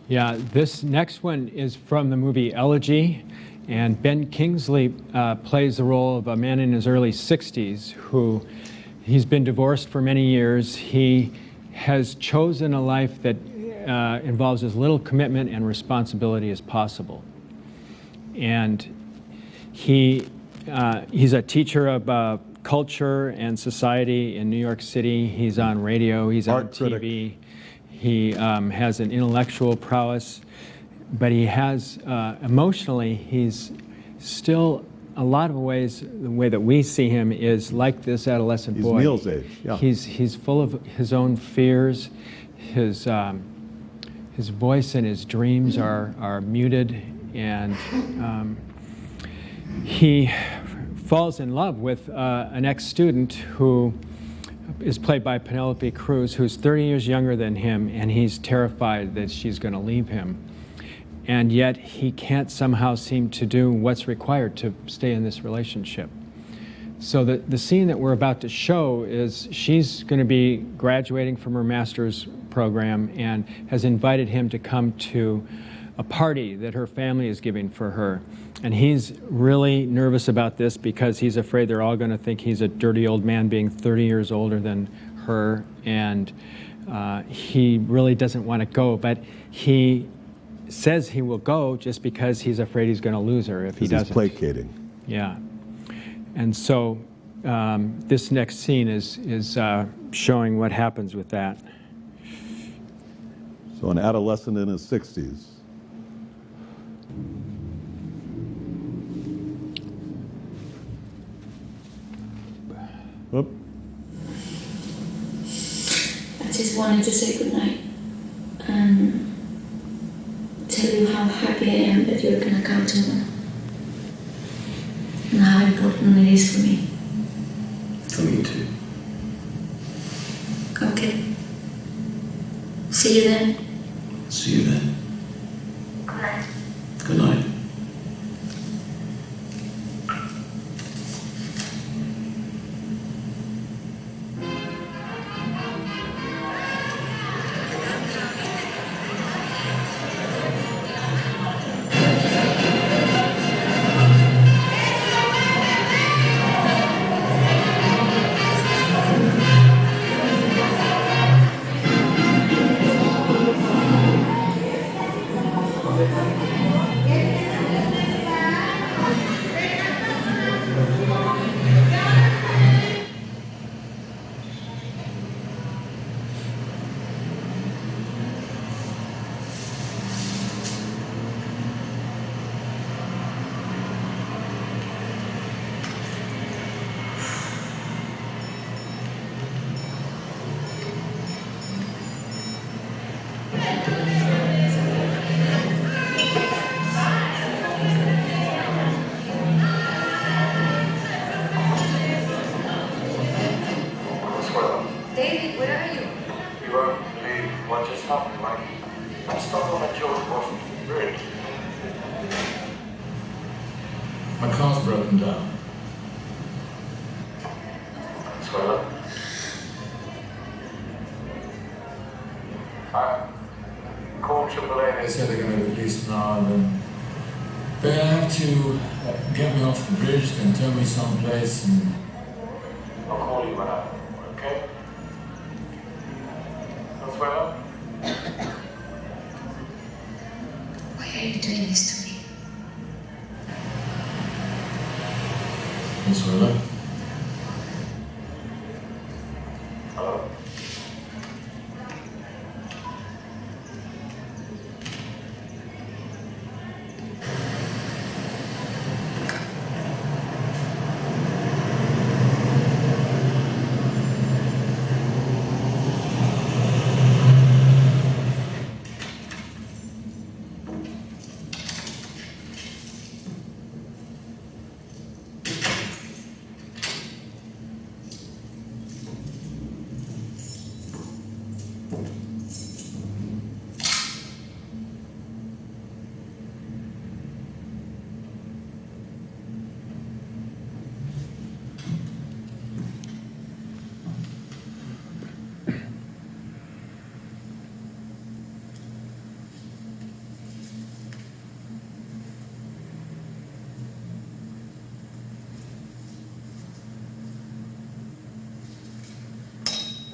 Yeah, this next one is from the movie Elegy, and Ben Kingsley plays the role of a man in his early 60s who he's been divorced for many years. He has chosen a life that involves as little commitment and responsibility as possible. And he's a teacher of culture and society in New York City. He's on radio, he's on TV. He has an intellectual prowess, but he has, emotionally, he's still, a lot of ways, the way that we see him is like this adolescent boy. He's Neil's age, yeah. He's full of his own fears. His voice and his dreams are muted, and he falls in love with an ex-student who is played by Penelope Cruz, who's 30 years younger than him, and he's terrified that she's going to leave him. And yet he can't somehow seem to do what's required to stay in this relationship. So the scene that we're about to show is she's going to be graduating from her master's program and has invited him to come to a party that her family is giving for her. And he's really nervous about this because he's afraid they're all going to think he's a dirty old man being 30 years older than her, and he really doesn't want to go, but he says he will go just because he's afraid he's going to lose her if he doesn't. He's placating. Yeah. And so this next scene is showing what happens with that. So an adolescent in his 60s. Whoop. I just wanted to say goodnight and tell you how happy I am that you're going to come to me and how important it is for me. For me too. Okay. See you then. See you then. Good night. Good night. David, where are you? You won't believe what just happened, Mike. I'm stuck on that George Washington Bridge. My car's broken down. Swell. I called AAA. They said they're going to release now and then. They have to get me off the bridge, then turn me someplace, and I'll call you when I... Okay? Consuelo? Why are you doing this to me? Consuelo. Hello?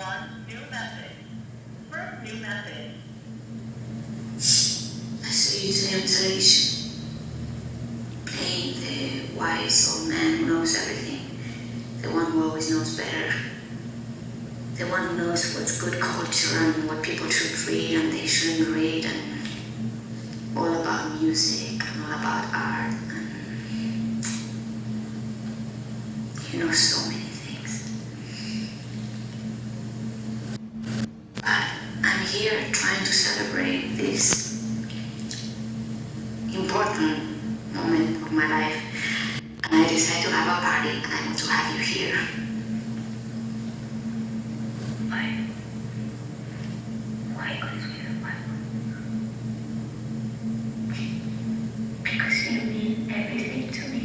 One new message. First new message. I saw you today on television, playing the wise old man who knows everything, the one who always knows better, the one who knows what's good culture and what people should read and they shouldn't read, and all about music and all about art, and you know so many things. But I'm here trying to celebrate this important moment of my life, and I decided to have a party, and I want to have you here. Why could we have one? Because you mean everything to me.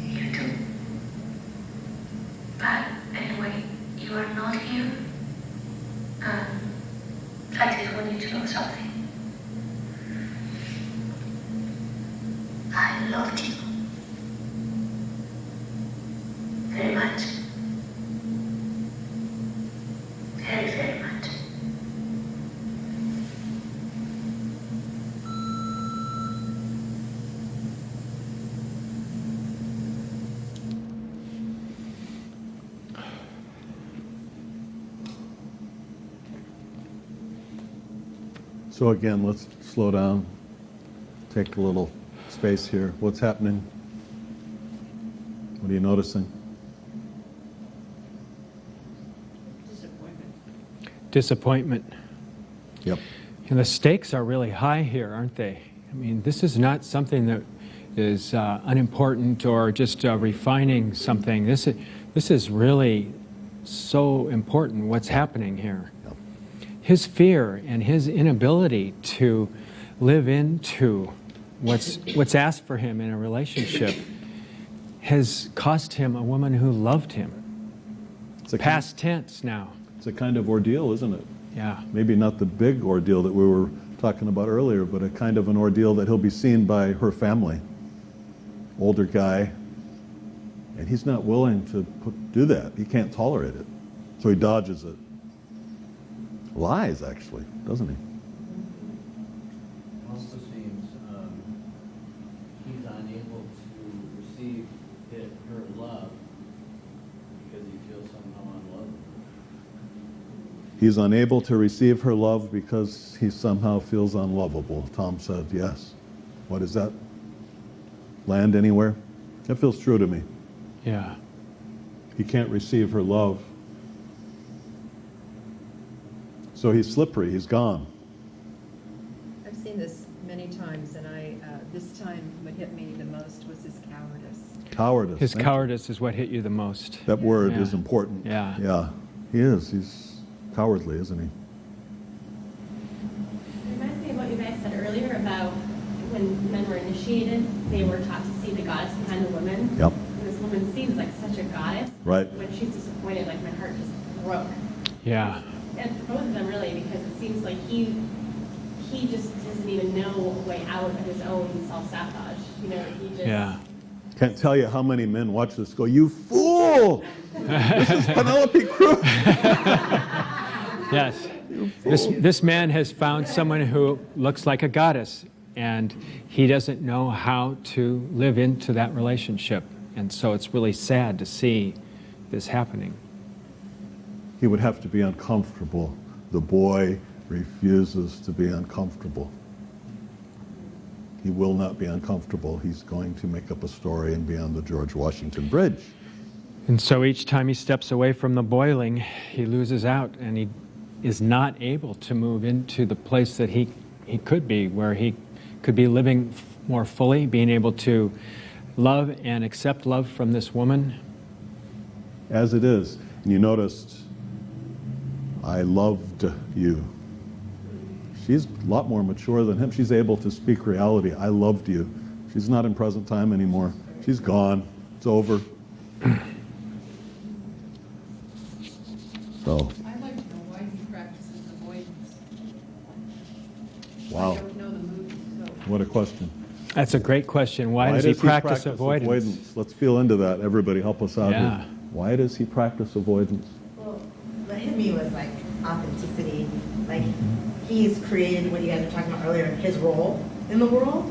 You do. But anyway, you are not here. I just want you to know something. I loved you. Very much. Very, very much. So again, let's slow down, take a little space here. What's happening? What are you noticing? Disappointment. Yep. And the stakes are really high here, aren't they? I mean, this is not something that is unimportant or just refining something. This is really so important, what's happening here. Yep. His fear and his inability to live into what's asked for him in a relationship has cost him a woman who loved him. It's a Past tense now. It's a kind of ordeal, isn't it? Yeah. Maybe not the big ordeal that we were talking about earlier, but a kind of an ordeal that he'll be seen by her family. Older guy, and he's not willing to do that. He can't tolerate it. So he dodges it. Lies, actually, doesn't he? Also seems he's unable to receive her love because he feels somehow unloved. He's unable to receive her love because he somehow feels unlovable. Tom said, yes. What does that land anywhere? That feels true to me. Yeah. He can't receive her love. So he's slippery, he's gone. I've seen this many times, and this time what hit me the most was his cowardice. Cowardice. His cowardice is what hit you the most. That word Yeah. is important. Yeah. Yeah. He is. He's cowardly, isn't he? It reminds me of what you guys said earlier about when men were initiated, they were taught to see the goddess behind the woman. Yep. And this woman seems like such a goddess. Right. When she's disappointed, like my heart just broke. Yeah. And for both of them, really, because it seems like he just doesn't even know a way out of his own self-sabotage. You know, he just... Yeah. Can't tell you how many men watch this go, you fool! This is Penelope Cruz! Yes. This man has found someone who looks like a goddess, and he doesn't know how to live into that relationship. And so it's really sad to see this happening. He would have to be uncomfortable. The boy refuses to be uncomfortable. He will not be uncomfortable. He's going to make up a story and be on the George Washington Bridge. And so each time he steps away from the boiling, he loses out, and he is not able to move into the place that he could be, where he could be living more fully, being able to love and accept love from this woman. As it is. And you noticed, I loved you. She's a lot more mature than him. She's able to speak reality. I loved you. She's not in present time anymore. She's gone. It's over. So. I'd like to know why he practices avoidance. Wow. I don't know the moves, so. What a question. That's a great question. Why does he practice avoidance? Let's feel into that. Everybody help us out Yeah. here. Why does he practice avoidance? Well, what hit me was like authenticity. Like he's created what you guys were talking about earlier, his role in the world.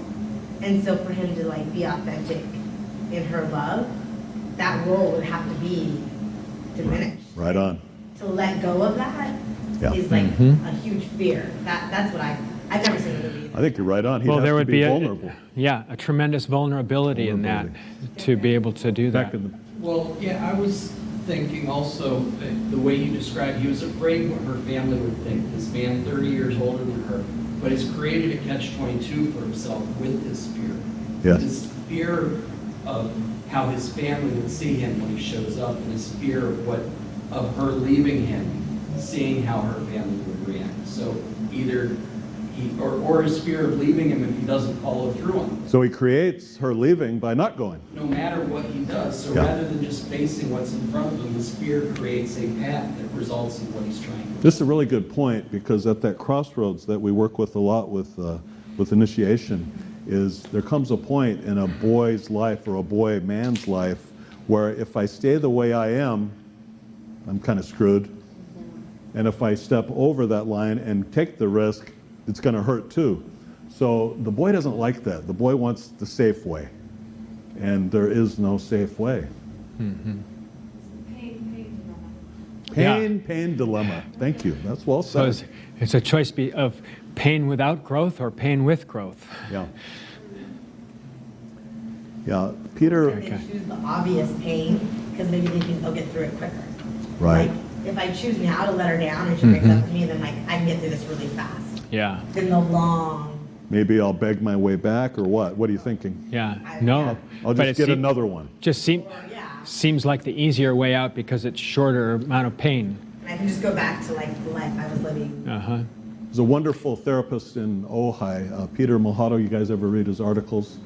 And so for him to like be authentic in her love, that role would have to be diminished. Right on. To let go of that is like a huge fear. That's what I've never seen a movie. I think you're right on. He'd Well, have there to would be be vulnerable. a tremendous vulnerability in that to be able to do that. Well, yeah, I was thinking also the way you described, he was afraid what her family would think. This man, 30 years older than her, but has created a catch-22 for himself with this fear. Yes. This fear of how his family would see him when he shows up, and his fear of her leaving him, seeing how her family would react. So either or his fear of leaving him if he doesn't follow through on it. So he creates her leaving by not going. No matter what he does. So rather than just facing what's in front of him, this fear creates a path that results in what he's trying to do. This is a really good point, because at that crossroads that we work with a lot with initiation is there comes a point in a boy's life or a man's life where if I stay the way I am, I'm kind of screwed. And if I step over that line and take the risk, it's going to hurt too. So the boy doesn't like that. The boy wants the safe way. And there is no safe way. Pain dilemma. Thank you. That's well said. So it's a choice of pain without growth or pain with growth. Yeah. Yeah. Peter. They choose the obvious pain because maybe they think they'll get through it quicker. Right. Like, if I choose now to let her down and she breaks up with me, then like I can get through this really fast. Yeah. Then the long. Maybe I'll beg my way back, or what? What are you thinking? Yeah. No. I'll just get another one. Seems like the easier way out because it's shorter amount of pain. And I can just go back to like the life I was living. There's a wonderful therapist in Ojai, Peter Mojado. You guys ever read his articles?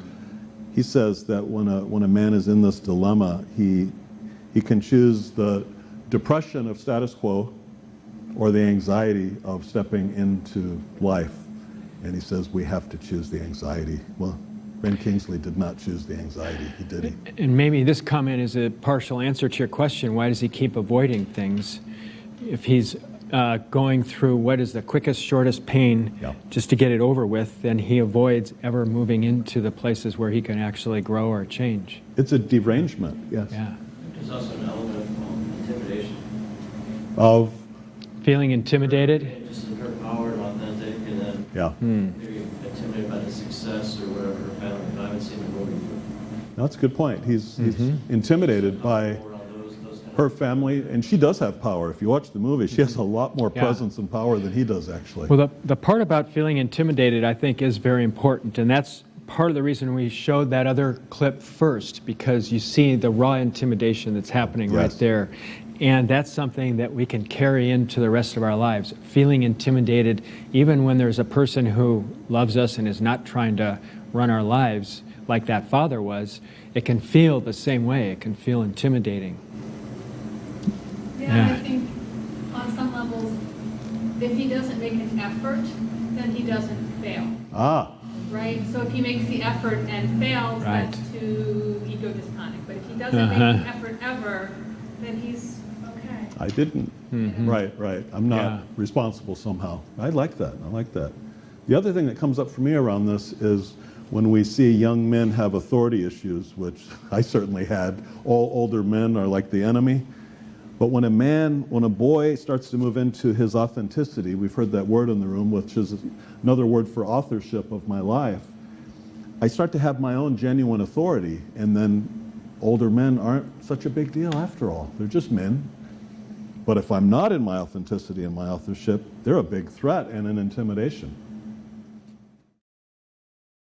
He says that when a man is in this dilemma, he can choose the depression of status quo or the anxiety of stepping into life. And he says we have to choose the anxiety. Well, Ben Kingsley did not choose the anxiety, did he? And maybe this comment is a partial answer to your question, why does he keep avoiding things? If he's going through what is the quickest, shortest pain just to get it over with, then he avoids ever moving into the places where he can actually grow or change. It's a derangement, yes. Yeah. There's also an element of intimidation. Of? Feeling intimidated? Just her power and authentic, and then maybe intimidated by the success or whatever her family. I haven't seen the movie. That's a good point. He's intimidated by her family, and she does have power. If you watch the movie, she has a lot more presence and power than he does, actually. Well, the part about feeling intimidated, I think, is very important, and that's part of the reason we showed that other clip first, because you see the raw intimidation that's happening right there. And that's something that we can carry into the rest of our lives. Feeling intimidated, even when there's a person who loves us and is not trying to run our lives like that father was, it can feel the same way. It can feel intimidating. Yeah, I think on some levels, if he doesn't make an effort, then he doesn't fail. Right? So if he makes the effort and fails, that's too ego dystonic. But if he doesn't make an effort ever, then he's okay. I didn't. Right. I'm not responsible somehow. I like that. The other thing that comes up for me around this is when we see young men have authority issues, which I certainly had. All older men are like the enemy. But when a boy starts to move into his authenticity, we've heard that word in the room, which is another word for authorship of my life, I start to have my own genuine authority, and then older men aren't such a big deal after all. They're just men. But if I'm not in my authenticity and my authorship, they're a big threat and an intimidation.